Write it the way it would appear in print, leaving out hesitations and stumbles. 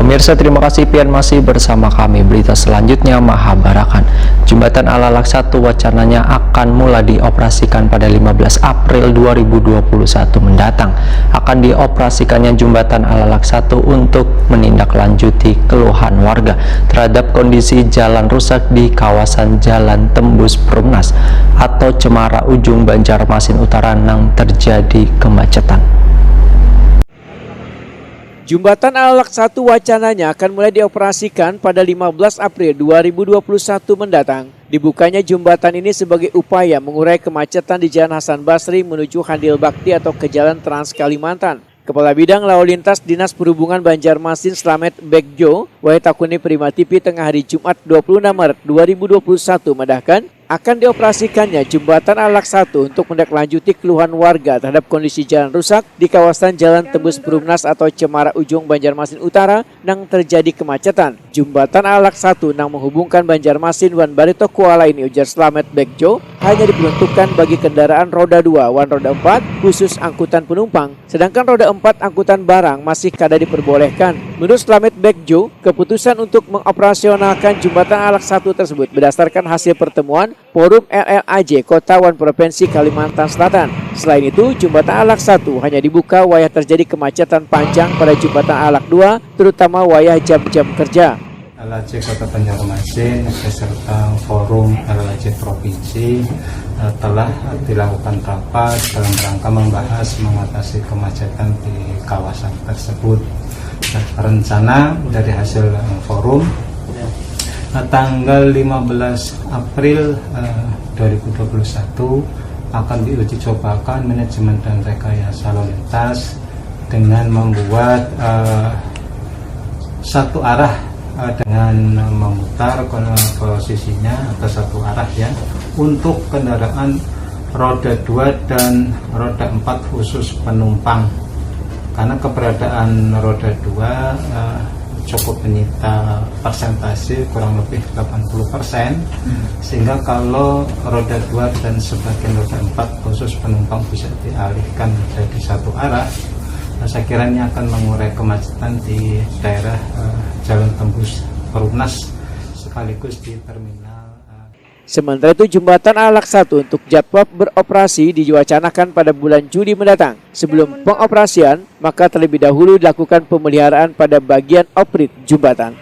Pemirsa, terima kasih pian masih bersama kami. Berita selanjutnya Mahabarakan. Jembatan Alalak 1 wacananya akan mulai dioperasikan pada 15 April 2021 mendatang. Akan dioperasikannya Jembatan Alalak 1 untuk menindaklanjuti keluhan warga terhadap kondisi jalan rusak di kawasan Jalan Tembus Perumnas atau Cemara Ujung Banjarmasin Utara yang terjadi kemacetan. Jembatan Alalak 1 wacananya akan mulai dioperasikan pada 15 April 2021 mendatang. Dibukanya jembatan ini sebagai upaya mengurai kemacetan di Jalan Hasan Basri menuju Handil Bakti atau ke Jalan Trans Kalimantan. Kepala Bidang Lalu Lintas Dinas Perhubungan Banjarmasin Slamet Begjo, Wahitakuni Prima TV tengah hari Jumat 26 Maret 2021 mendahkan akan dioperasikannya Jembatan Alalak 1 untuk menindaklanjuti keluhan warga terhadap kondisi jalan rusak di kawasan Jalan Tembus Perumnas atau Cemara Ujung Banjarmasin Utara yang terjadi kemacetan. Jembatan Alalak 1 yang menghubungkan Banjarmasin dan Barito Kuala ini, ujar Slamet Begjo, hanya diperuntukkan bagi kendaraan roda 2 dan roda 4 khusus angkutan penumpang, sedangkan roda 4 angkutan barang masih kada diperbolehkan. Menurut Slamet Begjo, keputusan untuk mengoperasionalkan Jembatan Alalak 1 tersebut berdasarkan hasil pertemuan Forum LLAJ Kota dan Provinsi Kalimantan Selatan. Selain itu, Jembatan Alalak 1 hanya dibuka wayah terjadi kemacetan panjang pada Jembatan Alalak 2, terutama wayah jam-jam kerja. LLAJ Kota Banjarmasin beserta Forum LLAJ Provinsi telah dilakukan rapat dalam rangka membahas mengatasi kemacetan di kawasan tersebut. Rencana dari hasil forum tanggal 15 April 2021 akan diuji cobakan manajemen dan rekayasa lalu lintas dengan membuat satu arah dengan memutar posisinya atau satu arah ya untuk kendaraan roda 2 dan roda 4 khusus penumpang, karena keberadaan roda 2 cukup menyita persentase kurang lebih 80%, sehingga kalau roda 2 dan sebagian roda 4 khusus penumpang bisa dialihkan menjadi satu arah, saya kira ini akan mengurai kemacetan di daerah Jalan Tembus Perumnas sekaligus di terminal. Sementara itu, Jembatan Alalak 1 untuk jadwal beroperasi diwacanakan pada bulan Juli mendatang. Sebelum pengoperasian, maka terlebih dahulu dilakukan pemeliharaan pada bagian oprit jembatan.